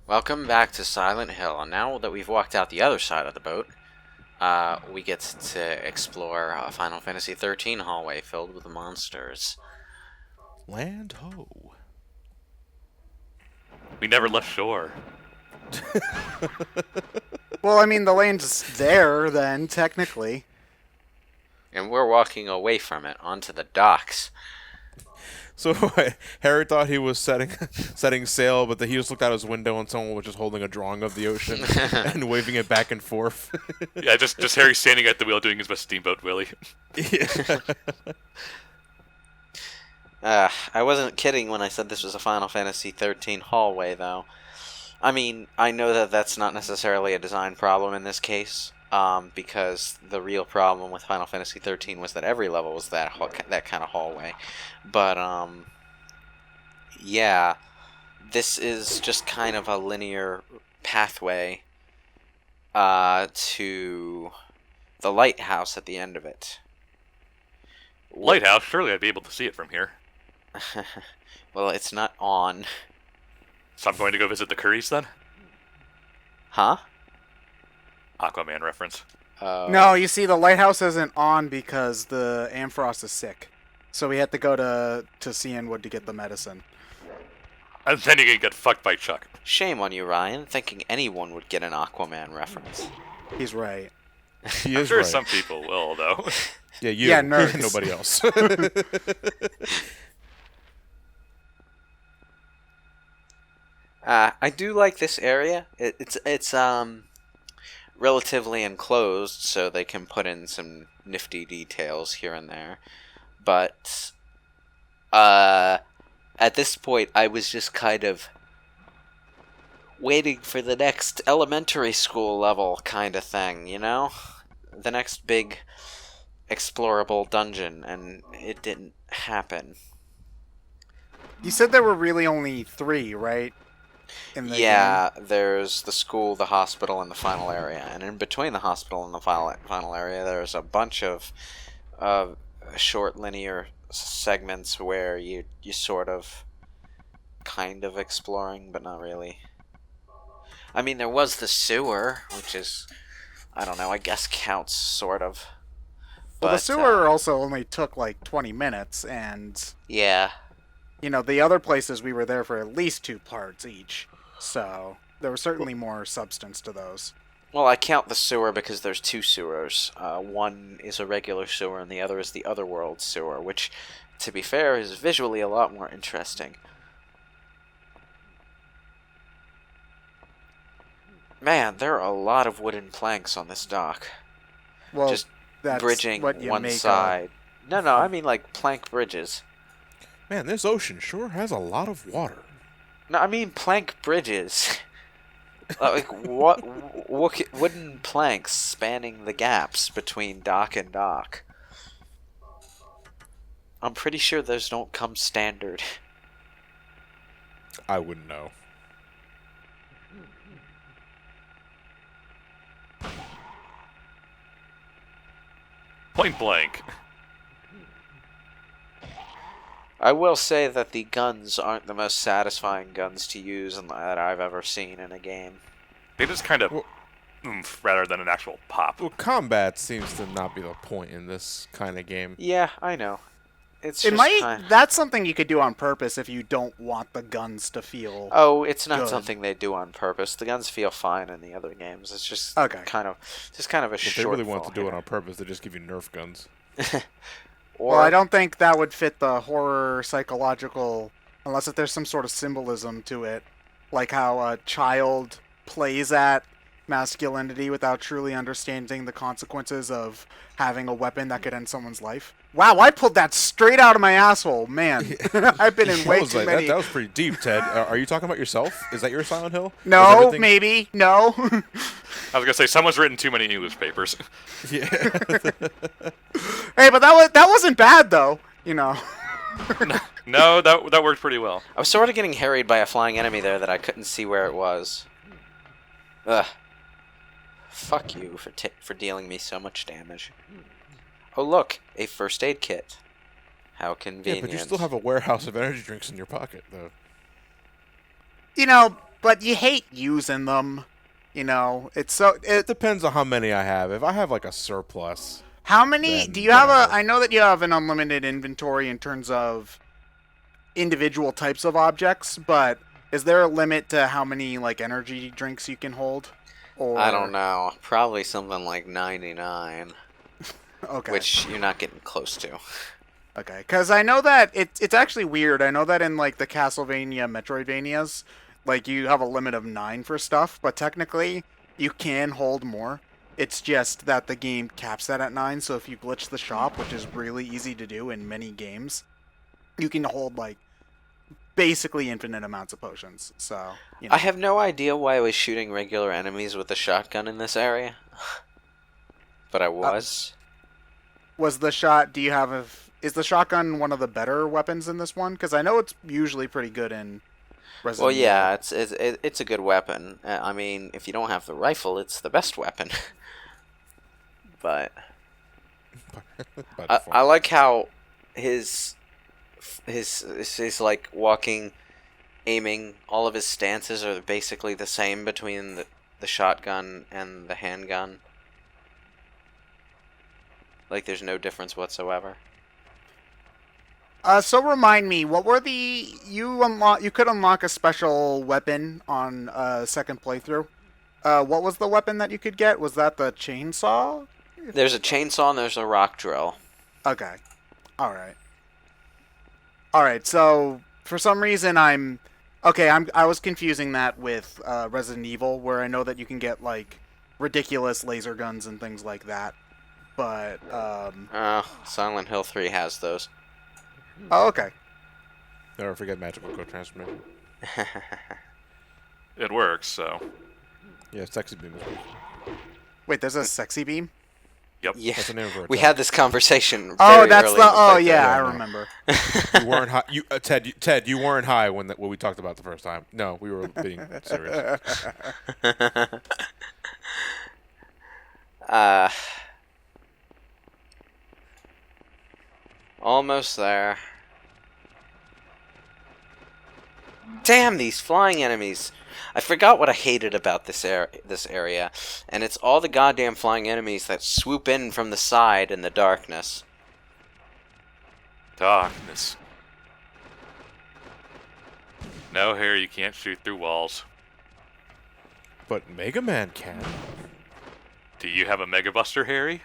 Welcome back to Silent Hill, and now that we've walked out the other side of the boat, we get to explore a Final Fantasy XIII hallway filled with monsters. Land ho. We never left shore. Well, I mean, the lane's there, then, technically. And we're walking away from it, onto the docks. So Harry thought he was setting sail, but he just looked out his window and someone was just holding a drawing of the ocean and waving it back and forth. Yeah, just Harry standing at the wheel doing his best Steamboat Willie. Yeah. I wasn't kidding when I said this was a Final Fantasy XIII hallway, though. I mean, I know that that's not necessarily a design problem in this case, because the real problem with Final Fantasy XIII was that every level was that kind of hallway. But, yeah, this is just kind of a linear pathway to the lighthouse at the end of it. Lighthouse? Surely I'd be able to see it from here. Well, it's not on. So I'm going to go visit the Currys then? Huh? Aquaman reference. No, you see, the lighthouse isn't on because the Ampharos is sick. So we had to go to Cianwood to get the medicine. And then you're going to get fucked by Chuck. Shame on you, Ryan, thinking anyone would get an Aquaman reference. He's right. He I'm is sure right. some people will, though. Yeah, you. Yeah, nerds. Nobody else. I do like this area. It's relatively enclosed, so they can put in some nifty details here and there. But at this point, I was just kind of waiting for the next elementary school level kind of thing, you know? The next big explorable dungeon, and it didn't happen. You said there were really only 3, right? In the Yeah, there's the school, the hospital, and the final area. And in between the hospital and the final area, there's a bunch of short linear segments where you sort of kind of exploring, but not really. I mean, there was the sewer, which is, I don't know, I guess counts, sort of. Well, But, the sewer also only took like 20 minutes, and, yeah. you know, the other places we were there for at least 2 parts each. So there was certainly more substance to those. Well, I count the sewer because there's 2 sewers. One is a regular sewer, and the other is the Otherworld sewer, which, to be fair, is visually a lot more interesting. Man, there are a lot of wooden planks on this dock. Well, Just that's bridging what you one make side. No, I mean like plank bridges. Man, this ocean sure has a lot of water. No, I mean plank bridges. Like what wooden planks spanning the gaps between dock and dock. I'm pretty sure those don't come standard. I wouldn't know. Point blank. I will say that the guns aren't the most satisfying guns to use that I've ever seen in a game. They just kind of Well- oomph rather than an actual pop. Well, combat seems to not be the point in this kind of game. Yeah, I know. It's It just might. That's something you could do on purpose if you don't want the guns to feel. Oh, it's not Good. something they do on purpose. The guns feel fine in the other games. It's just Okay. kind of a If they really want shortfall to do it here. on purpose, they just give you Nerf guns. Or Well, I don't think that would fit the horror psychological, unless if there's some sort of symbolism to it, like how a child plays at masculinity without truly understanding the consequences of having a weapon that could end someone's life. Wow, I pulled that straight out of my asshole, man. I've been in way too many. That was pretty deep, Ted. Are you talking about yourself? Is that your Silent Hill? Is No, everything- maybe no. I was going to say, someone's written too many English papers. Yeah. Hey, but that wasn't bad though. You know. No, that worked pretty well. I was sort of getting harried by a flying enemy there that I couldn't see where it was. Ugh. Fuck you for dealing me so much damage. Oh look, a first aid kit. How Yeah, convenient. but you still have a warehouse of energy drinks in your pocket, though. You know, but you hate using them. It depends on how many I have. If I have like a surplus, How many then do you have? whatever. I know that you have an unlimited inventory in terms of individual types of objects, but is there a limit to how many like energy drinks you can hold? Or I don't know. Probably something like 99, Okay. which you're not getting close to. Okay, because I know that it's actually weird. I know that in like the Castlevania Metroidvanias, like you have a limit of 9 for stuff, but technically you can hold more. It's just that the game caps that at 9, so if you glitch the shop, which is really easy to do in many games, you can hold like basically infinite amounts of potions. So, I have no idea why I was shooting regular enemies with a shotgun in this area. But I was. Was the shot? Do you have a? Is the shotgun one of the better weapons in this one? Because I know it's usually pretty good in Resident Well, yeah, Evil. it's a good weapon. I mean, if you don't have the rifle, it's the best weapon. But But I like how his like walking, aiming, all of his stances are basically the same between the shotgun and the handgun. Like there's no difference whatsoever. So remind me, what were the you could unlock a special weapon on second playthrough. What was the weapon that you could get? Was that the chainsaw? There's a chainsaw and there's a rock drill. Okay. All right. All right. So for some reason I was confusing that with Resident Evil, where I know that you can get like ridiculous laser guns and things like that. But Silent Hill 3 has those. oh, okay. never forget magical code transformation. It works, so. Yeah, sexy beam is good. Wait, there's a sexy beam? Yep. Yeah, That's the name of her we attack. had this conversation. Oh, Very that's early the. in Oh, playthrough. yeah, I Yeah, no. remember. You weren't high. Ted, you weren't high when we talked about the first time. No, we were being serious. Almost there. Damn these flying enemies! I forgot what I hated about this area, and it's all the goddamn flying enemies that swoop in from the side in the darkness. Darkness. No, Harry, you can't shoot through walls. But Mega Man can. Do you have a Mega Buster, Harry?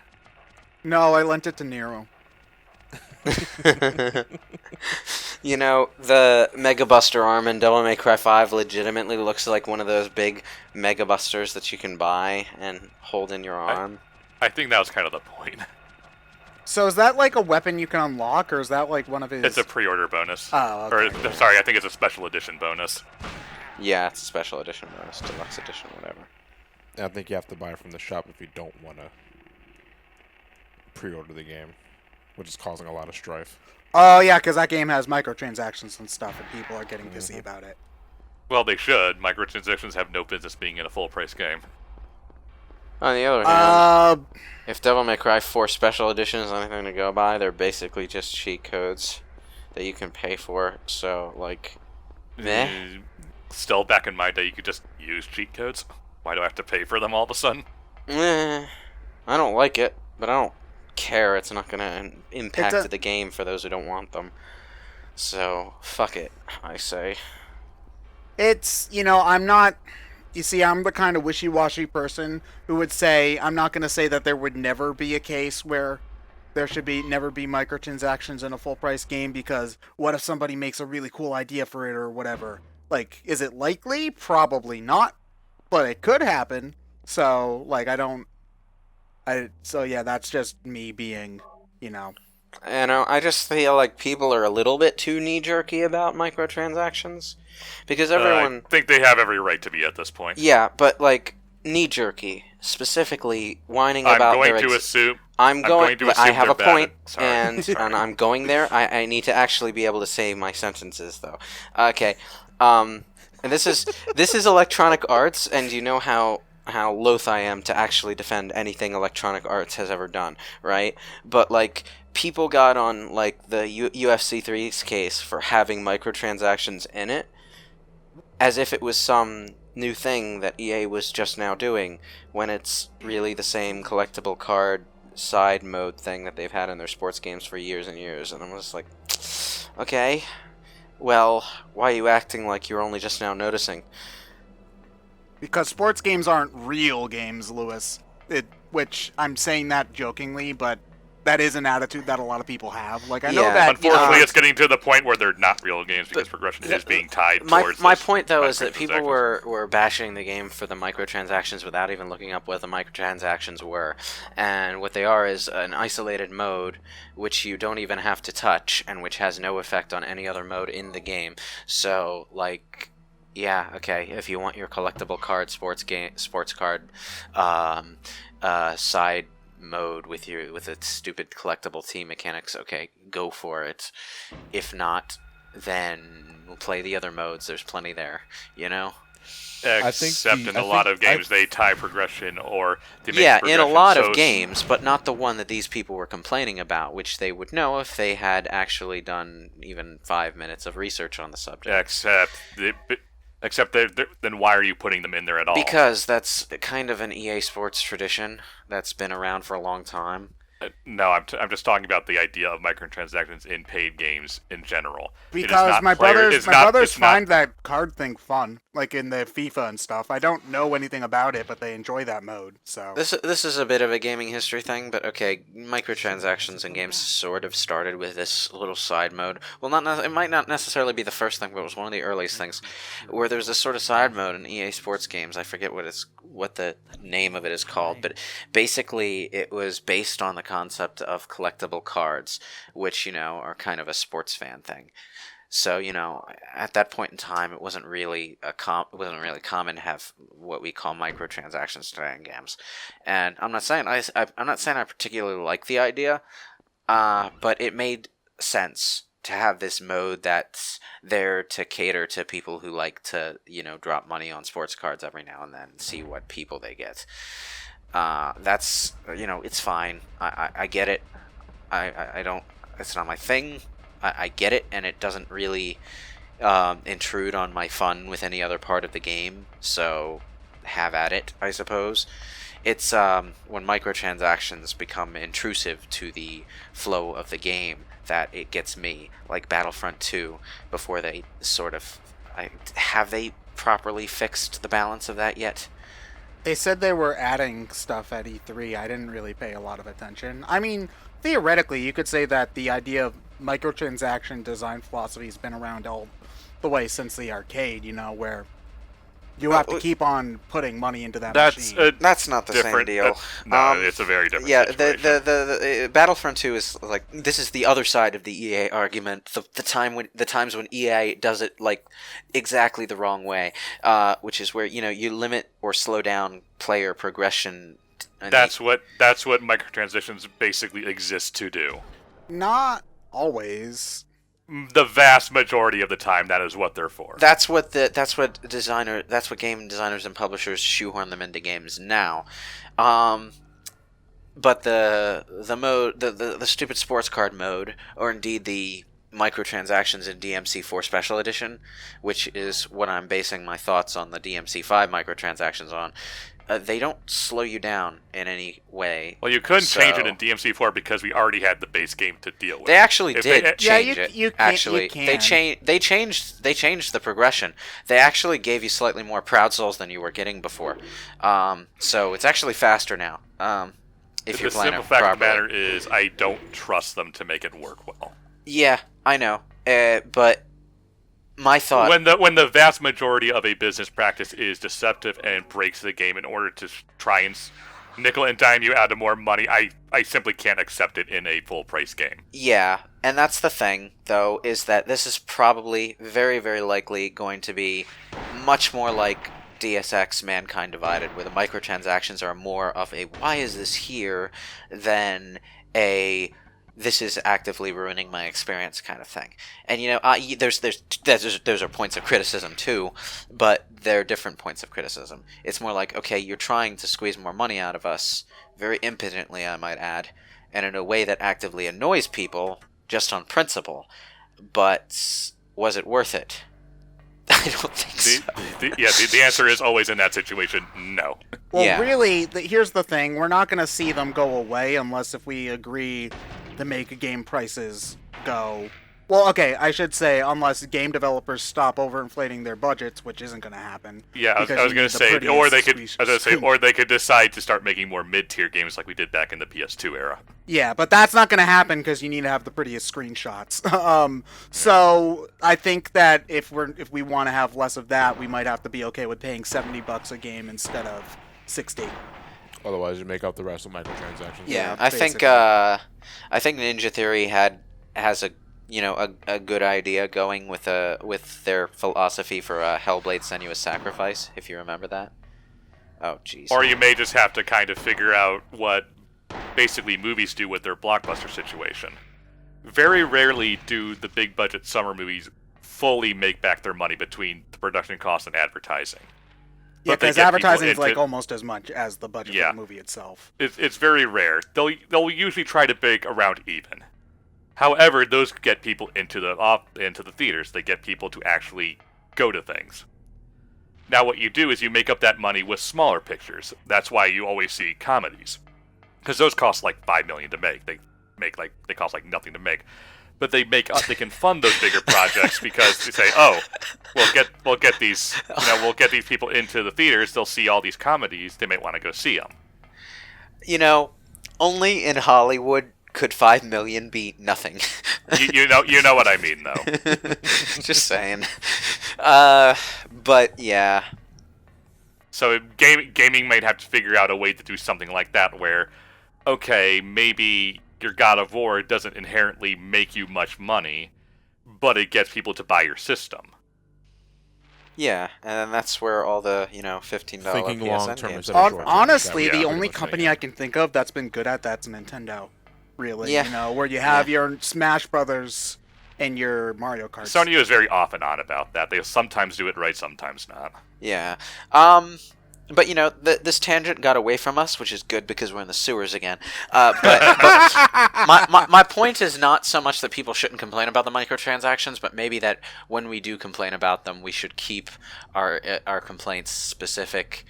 No, I lent it to Nero. You know, the Mega Buster arm in Devil May Cry 5 legitimately looks like one of those big Mega Busters that you can buy and hold in your arm. I think that was kind of the point. So is that like a weapon you can unlock, or is that like one of his? It's a pre-order bonus. Oh, okay. Or, sorry, I think it's a special edition bonus. Yeah, it's a special edition bonus, deluxe edition, whatever. I think you have to buy it from the shop if you don't want to pre-order the game, which is causing a lot of strife. Oh yeah, because that game has microtransactions and stuff, and people are getting pissy about it. Well, they should. Microtransactions have no business being in a full-price game. On the other hand, if Devil May Cry 4 special edition is anything to go by, they're basically just cheat codes that you can pay for. So, like, meh. Still, back in my day, you could just use cheat codes. Why do I have to pay for them all of a sudden? I don't like it, but I don't care. It's not gonna impact It's a- the game for those who don't want them. So, fuck it, I say. It's, I'm not. You see, I'm the kind of wishy-washy person who would say I'm not going to say that there would never be a case where there should never be microtransactions in a full-price game, because what if somebody makes a really cool idea for it or whatever? Like, is it likely? Probably not, but it could happen. So, like, so yeah, that's just me being, I just feel like people are a little bit too knee-jerky about microtransactions. Because everyone... I think they have every right to be at this point. Yeah, but, like, knee-jerky. Specifically, whining about their... I'm going to assume I have a point, and I'm going there. I need to actually be able to say my sentences, though. Okay. And this is Electronic Arts, and you know how loath I am to actually defend anything Electronic Arts has ever done, right? But, like, people got on, like, the UFC 3's case for having microtransactions in it, as if it was some new thing that EA was just now doing, when it's really the same collectible card side mode thing that they've had in their sports games for years and years. And I'm just like, okay, well, why are you acting like you're only just now noticing? Because sports games aren't real games, Lewis. Which I'm saying that jokingly, but that is an attitude that a lot of people have. Like, I know Yeah. that. Unfortunately, it's getting to the point where they're not real games because progression is being tied towards My this point, though, is that people microtransactions. were bashing the game for the microtransactions without even looking up what the microtransactions were. And what they are is an isolated mode which you don't even have to touch and which has no effect on any other mode in the game. So, like, yeah, okay, if you want your collectible card sports card side mode with its stupid collectible team mechanics, okay, go for it. If not, then we'll play the other modes. There's plenty there, you know? Except in a lot of games, they tie progression or they make Yeah, in a progression lot so of games, but not the one that these people were complaining about, which they would know if they had actually done even 5 minutes of research on the subject. Then why are you putting them in there at all? Because that's kind of an EA Sports tradition that's been around for a long time. No, I'm just talking about the idea of microtransactions in paid games in general. Because my brothers find that card thing fun, like in the FIFA and stuff. I don't know anything about it, but they enjoy that mode. So This is a bit of a gaming history thing, but okay, microtransactions in games sort of started with this little side mode. Well, it might not necessarily be the first thing, but it was one of the earliest things, where there's this sort of side mode in EA Sports games. I forget what the name of it is called, but basically it was based on the concept of collectible cards, which, you know, are kind of a sports fan thing. So, you know, at that point in time, it wasn't really common to have what we call microtransactions today in games. And I'm not saying I particularly like the idea, but it made sense to have this mode that's there to cater to people who like to, you know, drop money on sports cards every now and then and see what people they get. That's, you know, it's fine. I get it. I don't, it's not my thing. I get it, and it doesn't really intrude on my fun with any other part of the game, so have at it, I suppose. It's when microtransactions become intrusive to the flow of the game that it gets me, like Battlefront 2, before they sort of... have they properly fixed the balance of that yet? they said they were adding stuff at E3. I didn't really pay a lot of attention. I mean, theoretically, you could say that the idea of microtransaction design philosophy has been around all the way since the arcade, you know, where you have to keep on putting money into that machine. That's not the same deal. No, it's a very different yeah, situation. the Battlefront 2 is like, this is the other side of the EA argument. The times when EA does it like exactly the wrong way, which is where, you know, you limit or slow down player progression. That's what microtransactions basically exist to do. Not always. The vast majority of the time, that is what they're for. That's what game designers and publishers shoehorn them into games now. But the mode, the stupid sports card mode, or indeed the microtransactions in DMC4 Special Edition, which is what I'm basing my thoughts on the DMC5 microtransactions on, they don't slow you down in any way. Well, you couldn't change it in DMC4 because we already had the base game to deal with. They actually did change it. You actually, can. They changed the progression. They actually gave you slightly more Proud Souls than you were getting before. So it's actually faster now. If you're playing it properly. The simple fact of the matter is, I don't trust them to make it work well. Yeah, I know, but my thought, when the vast majority of a business practice is deceptive and breaks the game in order to try and nickel and dime you out of more money, I simply can't accept it in a full price game. Yeah, and that's the thing, though, is that this is probably very, very likely going to be much more like DSX Mankind Divided, where the microtransactions are more of a why is this here than a this is actively ruining my experience kind of thing. And, you know, those are points of criticism too, but they're different points of criticism. It's more like, okay, you're trying to squeeze more money out of us, very impotently, I might add, and in a way that actively annoys people just on principle. But was it worth it? I don't think so. The answer is always in that situation, no. Well, Yeah. really, here's the thing. We're not going to see them go away unless if we agree to make game prices go... Well, okay, I should say unless game developers stop overinflating their budgets, which isn't going to happen. Yeah, I was because you going need to the say, prettiest or they could decide to start making more mid-tier games like we did back in the PS2 era. Yeah, but that's not going to happen because you need to have the prettiest screenshots. So I think that if we want to have less of that, we might have to be okay with paying $70 a game instead of 60. Otherwise, you make up the rest with microtransactions. Yeah, I think Ninja Theory has a good idea going with their philosophy for Hellblade: Senua's Sacrifice, if you remember that. Oh, jeez. Or you may just have to kind of figure out what basically movies do with their blockbuster situation. Very rarely do the big budget summer movies fully make back their money between the production costs and advertising. Yeah, But they because get advertising people is like into- almost as much as the budget Yeah. of the movie itself. It's very rare. They'll usually try to make around even. However, those get people into the theaters. They get people to actually go to things. Now, what you do is you make up that money with smaller pictures. That's why you always see comedies, because those cost like $5 million to make. They cost like nothing to make, but they can fund those bigger projects because they say, oh, we'll get these people into the theaters. They'll see all these comedies. They might want to go see them. Only in Hollywood could $5 million be nothing. you know what I mean, though. Just saying. But yeah. So gaming might have to figure out a way to do something like that where, okay, maybe your God of War doesn't inherently make you much money, but it gets people to buy your system. Yeah, and that's where all the, $15 Thinking PSN long-term games instead are. of short-term. Honestly, Yeah, the pretty only much company saying. I can think of that's been good at that's Nintendo. Really, Yeah. where you have your Smash Brothers and your Mario Kart. Sony is very off and on about that. They sometimes do it right, sometimes not. Yeah. But this tangent got away from us, which is good because we're in the sewers again. But my point is not so much that people shouldn't complain about the microtransactions, but maybe that when we do complain about them, we should keep our complaints specific.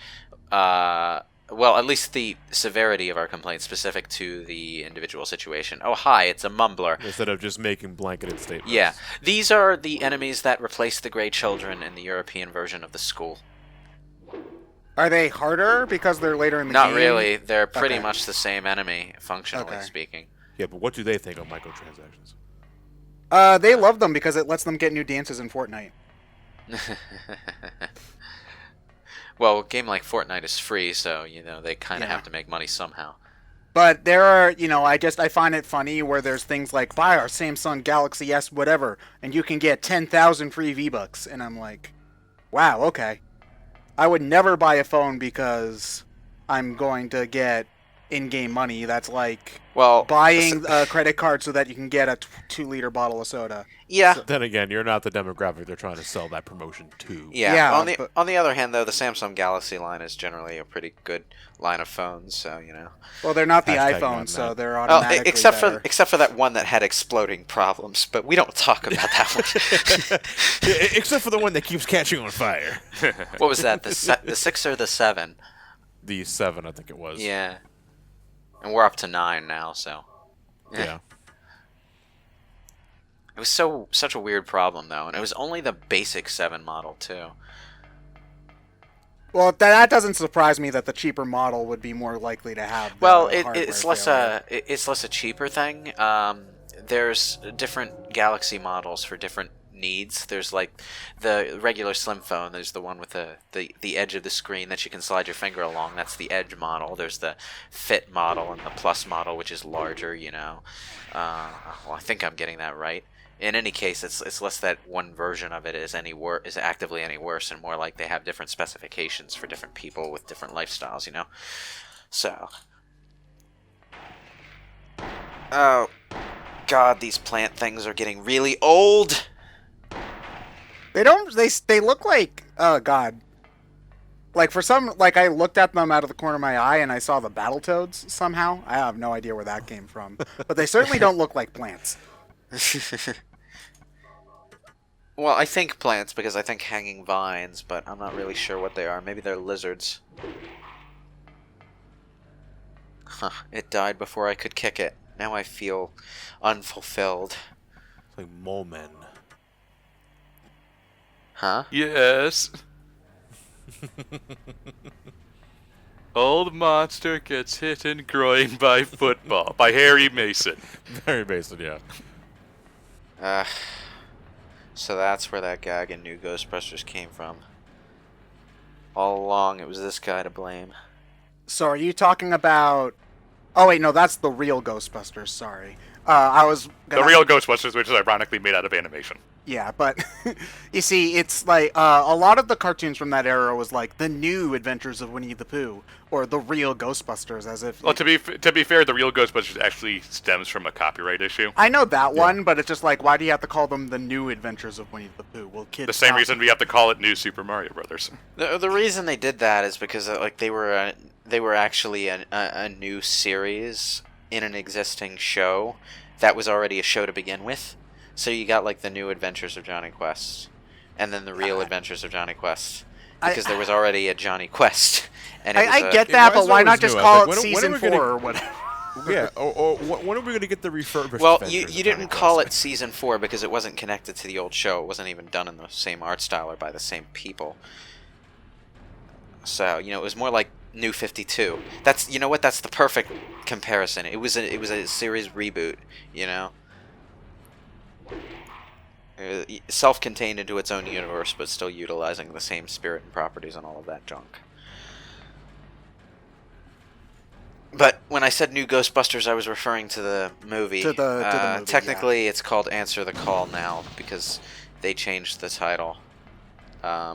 Well, at least the severity of our complaints specific to the individual situation. Oh, hi, it's a mumbler. Instead of just making blanketed statements. Yeah, these are the enemies that replace the Grey Children in the European version of the school. Are they harder because they're later in the Not game? really. They're pretty Okay. much the same enemy, functionally Okay. speaking. Yeah, but what do they think of microtransactions? They love them because it lets them get new dances in Fortnite. Well, a game like Fortnite is free, so they kind of Yeah. have to make money somehow. But there are, I find it funny where there's things like buy our Samsung Galaxy S whatever, and you can get 10,000 free V-Bucks, and I'm like, wow, okay. I would never buy a phone because I'm going to get in-game money. That's like Well, buying a credit card so that you can get a 2-liter bottle of soda. yeah, Then again, you're not the demographic they're trying to sell that promotion to. yeah. Yeah, On the other hand, though, the Samsung Galaxy line is generally a pretty good line of phones, so Well, they're not the Hashtag iPhone, not so mad. they're Oh, automatically except better. for that one that had exploding problems, but we don't talk about that one. Except for the one that keeps catching on fire. What was that? The 6 or the 7? The 7, I think it was. Yeah. And we're up to 9 now, so. Yeah. It was such a weird problem though, and it was only the basic 7 model too. Well, that doesn't surprise me that the cheaper model would be more likely to have. The Well, hardware it's less failure. it's less a cheaper thing. There's different Galaxy models for different needs. There's like the regular slim phone. There's the one with the edge of the screen that you can slide your finger along. That's the Edge model. There's the Fit model and the Plus model, which is larger. Well, I think I'm getting that right. In any case, it's less that one version of it is actively any worse, and more like they have different specifications for different people with different lifestyles. So. Oh, God, these plant things are getting really old. They don't. They look like. Oh God. Like for some, like I looked at them out of the corner of my eye and I saw the Battletoads somehow. I have no idea where that came from, but they certainly don't look like plants. Well, I think plants because I think hanging vines, but I'm not really sure what they are. Maybe they're lizards. Huh, it died before I could kick it. Now I feel unfulfilled. It's like mole men. Huh? Yes. Old monster gets hit in groin by football by Harry Mason. Very basic, yeah. So that's where that gag in New Ghostbusters came from. All along, it was this guy to blame. So are you talking about... Oh, wait, no, that's the real Ghostbusters, sorry. I was The gonna... real Ghostbusters, which is ironically made out of animation. Yeah, but you see, it's like a lot of the cartoons from that era was like the new Adventures of Winnie the Pooh or the real Ghostbusters, as if. Well, to be fair, the real Ghostbusters actually stems from a copyright issue. I know that one, but it's just like, why do you have to call them the new Adventures of Winnie the Pooh? Well, kids. The same not- reason we have to call it New Super Mario Brothers. The reason they did that is because like they were actually a new series in an existing show that was already a show to begin with. So you got like the New Adventures of Johnny Quest, and then the Real Adventures of Johnny Quest, because there was already a Johnny Quest. And it was I get that, Why but is it why always not just new? I call was it like, when are season we 4 gonna- or whatever? Yeah, or when are we going to get the refurbished Well, Adventures you of didn't Johnny call Quest? it season 4 because it wasn't connected to the old show. It wasn't even done in the same art style or by the same people. So it was more like New 52. That's that's the perfect comparison. It was a series reboot. Self-contained into its own universe, but still utilizing the same spirit and properties and all of that junk. But when I said New Ghostbusters, I was referring to the movie. To the movie, technically, it's called Answer the Call now because they changed the title. I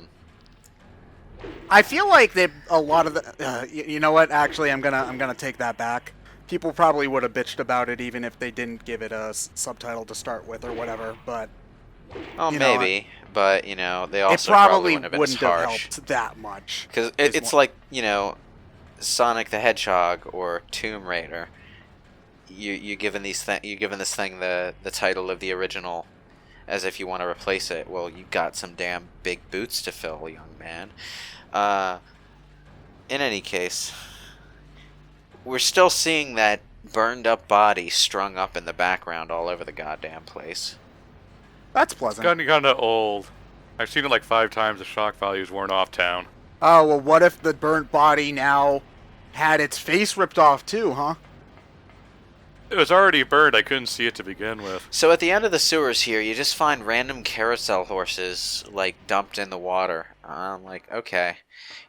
feel like a lot of the. You know what? Actually, I'm gonna take that back. People probably would have bitched about it even if they didn't give it a subtitle to start with or whatever. But Oh, You know, maybe, but they it also probably wouldn't have been wouldn't as have harsh. helped that much. Because is it's one- like Sonic the Hedgehog or Tomb Raider. You're given this thing the title of the original, as if you want to replace it. Well, you got some damn big boots to fill, young man. In any case, we're still seeing that burned up body strung up in the background all over the goddamn place. That's It's pleasant. gotten kind of old. I've seen it like 5 times. The shock value's worn off town. Oh, well, what if the burnt body now had its face ripped off too, huh? It was already burned. I couldn't see it to begin with. So at the end of the sewers here, you just find random carousel horses, like, dumped in the water. I'm like, okay.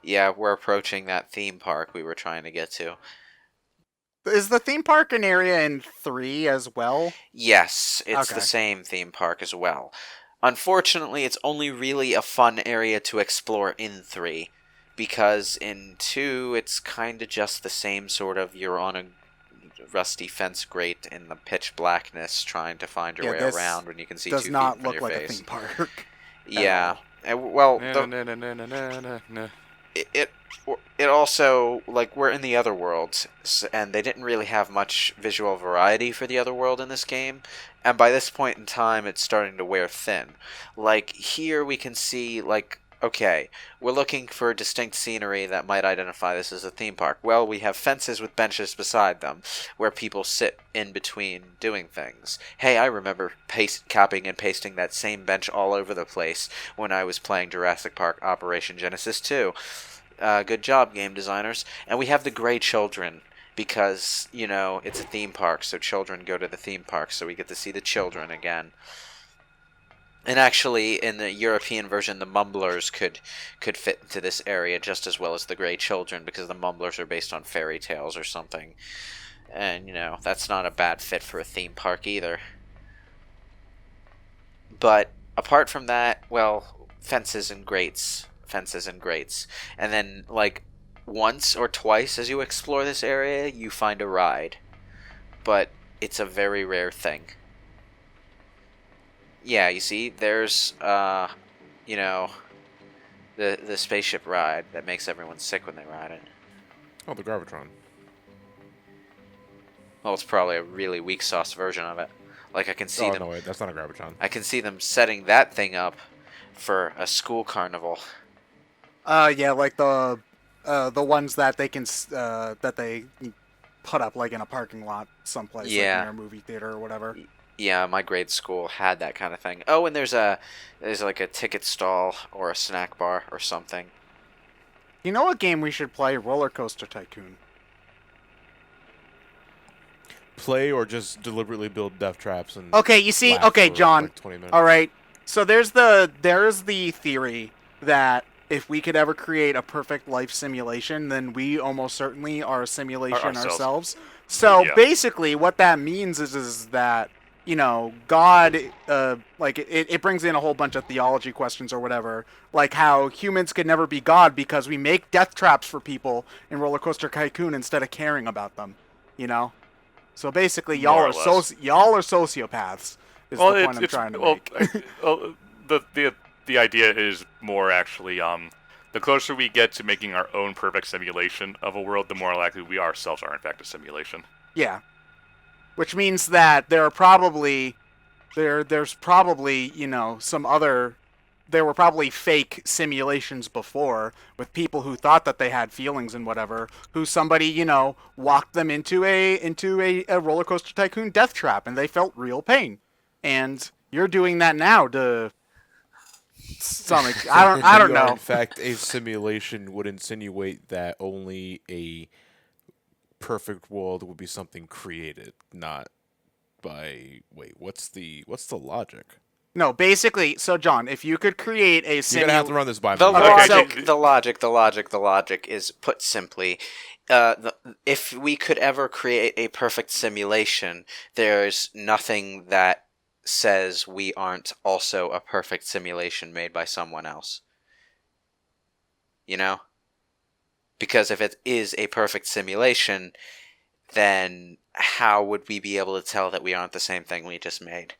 Yeah, we're approaching that theme park we were trying to get to. Is the theme park an area in 3 as well? Yes, it's Okay. the same theme park as well. Unfortunately, it's only really a fun area to explore in 3, because in 2, it's kind of just the same sort of, you're on a rusty fence grate in the pitch blackness trying to find your way this around when you can see 2 Does feet not in front look of your like face. a theme park. Yeah. Well, it also, like, we're in the other world, and they didn't really have much visual variety for the other world in this game, and by this point in time, it's starting to wear thin. Like, here we can see, like, okay, we're looking for distinct scenery that might identify this as a theme park. Well, we have fences with benches beside them, where people sit in between doing things. Hey, I remember copying and pasting that same bench all over the place when I was playing Jurassic Park Operation Genesis 2. Good job, game designers. And we have the gray children, because, it's a theme park, so children go to the theme park, so we get to see the children again. And actually, in the European version, the Mumblers could fit into this area just as well as the Grey Children, because the Mumblers are based on fairy tales or something. And, that's not a bad fit for a theme park either. But, apart from that, well, fences and grates. And then, like, once or twice as you explore this area, you find a ride. But it's a very rare thing. Yeah, you see, there's, the spaceship ride that makes everyone sick when they ride it. Oh, the Gravitron. Well, it's probably a really weak sauce version of it. Like I can see Oh them. no, wait, that's not a Gravitron. I can see them setting that thing up for a school carnival. Yeah, like the ones that they can that they put up like in a parking lot someplace, like Yeah. near a movie theater or whatever. Yeah, my grade school had that kind of thing. Oh, and there's like a ticket stall or a snack bar or something. You know what game we should play? Roller Coaster Tycoon. Play or just deliberately build death traps and. Okay, you see, laugh okay, for, John. Like 20 minutes. All right. So there's the theory that if we could ever create a perfect life simulation, then we almost certainly are a simulation ourselves. So Yeah. basically, what that means is that God, like it brings in a whole bunch of theology questions or whatever, like how humans could never be God because we make death traps for people in Roller Coaster Tycoon instead of caring about them, So basically, y'all More or are less. y'all are sociopaths. Is Well, the point I'm trying to make. The idea is more actually the closer we get to making our own perfect simulation of a world, the more likely we ourselves are in fact a simulation. Yeah. Which means that there's probably there were probably fake simulations before with people who thought that they had feelings and whatever, who somebody, walked them into a Roller Coaster Tycoon death trap and they felt real pain. And you're doing that now to some I don't We are, know. in fact, a simulation would insinuate that only a perfect world would be something created, not by. Wait, what's the logic? No, basically, so John, if you could create a You're gonna have to run this by me. The Okay, logic is put simply. If we could ever create a perfect simulation, there's nothing that says we aren't also a perfect simulation made by someone else. Because if it is a perfect simulation, then how would we be able to tell that we aren't the same thing we just made?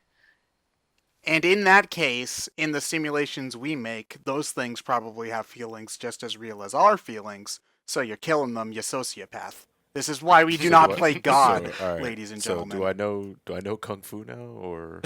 And in that case, in the simulations we make, those things probably have feelings just as real as our feelings, so you're killing them, you sociopath. This is why we do So not do I- play God, all right, ladies and so gentlemen. do I know kung fu now or?